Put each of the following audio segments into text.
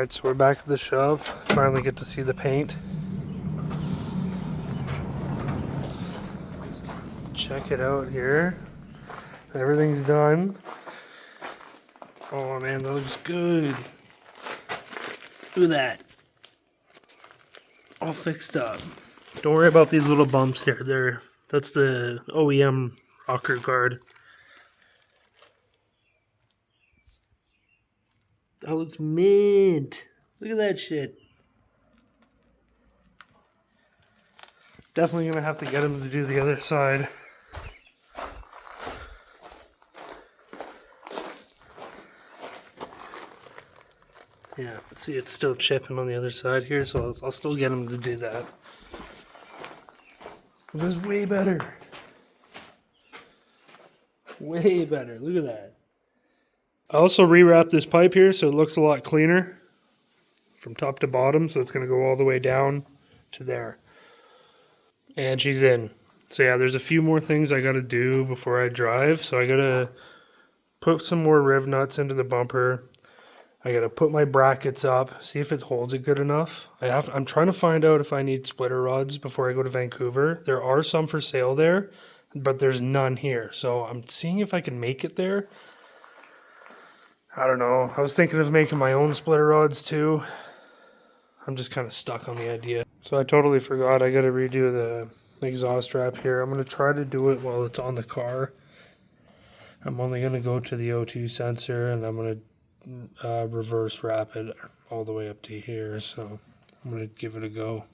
Alright, so we're back at the shop. Finally get to see the paint. Let's check it out here. Everything's done. Oh man, that looks good. Look at that. All fixed up. Don't worry about these little bumps here. That's the OEM rocker guard. That looks mint. Look at that shit. Definitely gonna have to get him to do the other side. Yeah, let's see, it's still chipping on the other side here, so I'll still get him to do that. It was way better. Way better. Look at that. I also rewrapped this pipe here so it looks a lot cleaner from top to bottom, so it's going to go all the way down to there. And she's in. So yeah, there's a few more things I got to do before I drive. So I got to put some more riv nuts into the bumper. I got to put my brackets up, see if it holds it good enough. I'm trying to find out if I need splitter rods before I go to Vancouver. There are some for sale there, but there's none here. So I'm seeing if I can make it there. I don't know. I was thinking of making my own splitter rods too. I'm just kind of stuck on the idea. So I totally forgot. I got to redo the exhaust wrap here. I'm going to try to do it while it's on the car. I'm only going to go to the O2 sensor and I'm going to reverse wrap it all the way up to here. So I'm going to give it a go.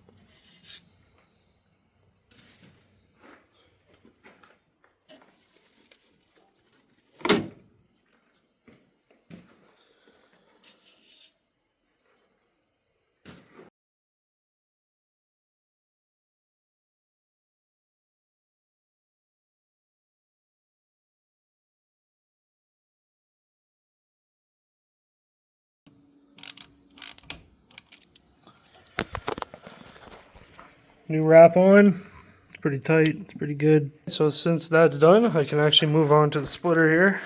New wrap on. It's pretty tight. It's pretty good. So since that's done, I can actually move on to the splitter here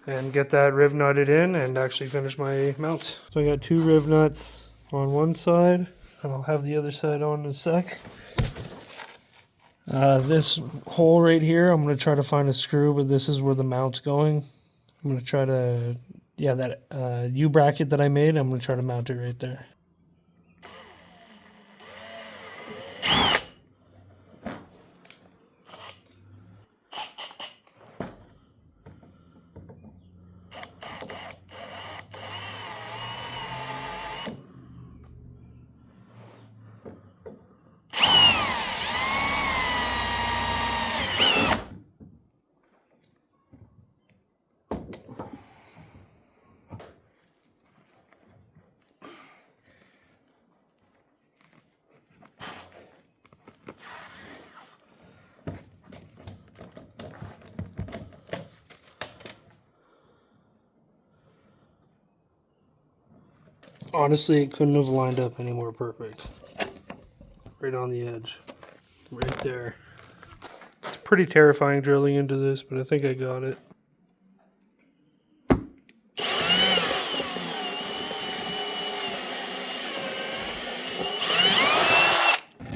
and get that riv nutted in and actually finish my mount. So I got 2 riv nuts on one side and I'll have the other side on in a sec. This hole right here, I'm going to try to find a screw, but this is where the mount's going. I'm going to try to, yeah, that U-bracket that I made, I'm going to try to mount it right there. Honestly, it couldn't have lined up any more perfect. Right on the edge. Right there. It's pretty terrifying drilling into this, but I think I got it.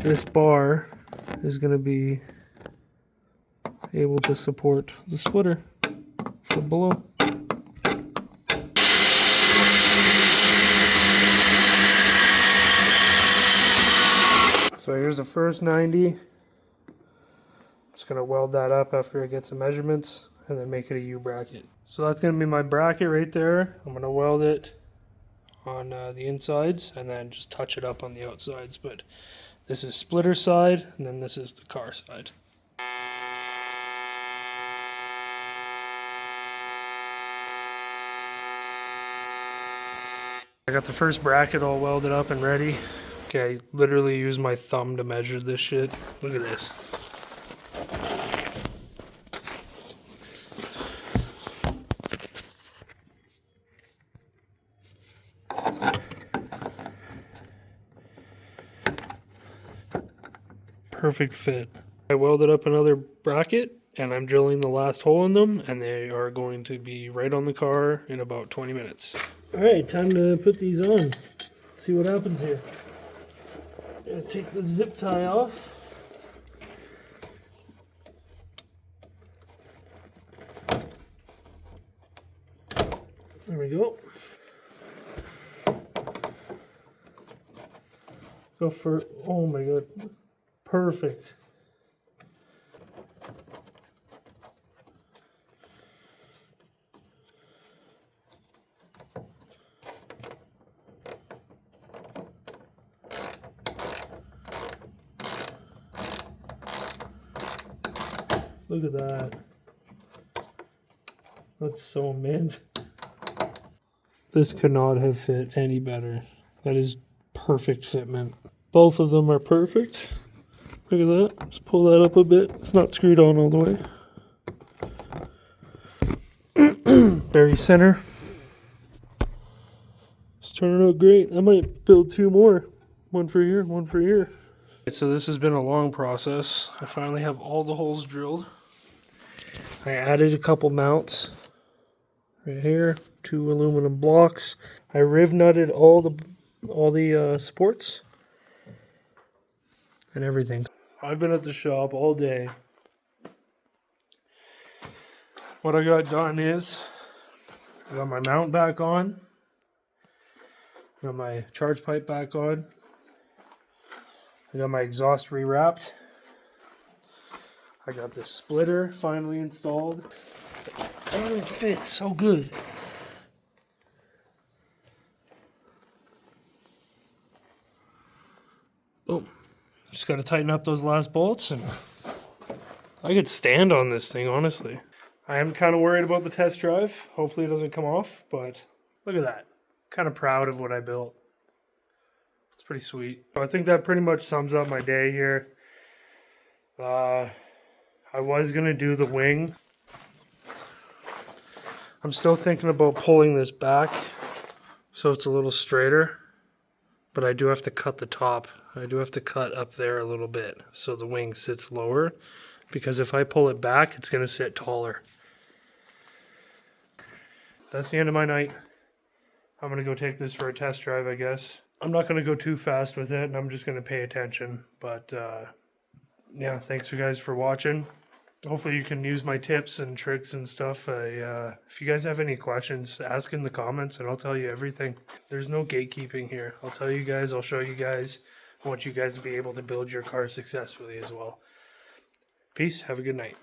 This bar is going to be able to support the splitter from below. So here's the first 90. I'm just going to weld that up after I get some measurements and then make it a U-bracket. So that's going to be my bracket right there. I'm going to weld it on the insides and then just touch it up on the outsides. But this is splitter side and then this is the car side. I got the first bracket all welded up and ready. Okay, I literally use my thumb to measure this shit. Look at this. Perfect fit. I welded up another bracket and I'm drilling the last hole in them and they are going to be right on the car in about 20 minutes. Alright, time to put these on. See what happens here. Gonna take the zip tie off. There we go. Go for, oh my god, perfect. Look at that. That's so mint. This could not have fit any better. That is perfect fitment. Both of them are perfect. Look at that. Let's pull that up a bit. It's not screwed on all the way. Very center. It's turning out great. I might build two more. One for here, one for here. So this has been a long process. I finally have all the holes drilled. I added a couple mounts right here, 2 aluminum blocks. I riv nutted all the supports and everything. I've been at the shop all day. What I got done is I got my mount back on, got my charge pipe back on, I got my exhaust rewrapped. I got this splitter finally installed. Oh, it fits so good. Boom. Just got to tighten up those last bolts, and I could stand on this thing, honestly. I am kind of worried about the test drive. Hopefully it doesn't come off, but look at that. Kind of proud of what I built. It's pretty sweet. So I think that pretty much sums up my day here. I was going to do the wing. I'm still thinking about pulling this back so it's a little straighter, but I do have to cut the top. I do have to cut up there a little bit so the wing sits lower, because if I pull it back, it's going to sit taller. That's the end of my night. I'm going to go take this for a test drive, I guess. I'm not going to go too fast with it, and I'm just going to pay attention. But yeah, thanks you guys for watching. Hopefully you can use my tips and tricks and stuff. If you guys have any questions, ask in the comments and I'll tell you everything. There's no gatekeeping here. I'll tell you guys, I'll show you guys. I want you guys to be able to build your car successfully as well. Peace. Have a good night.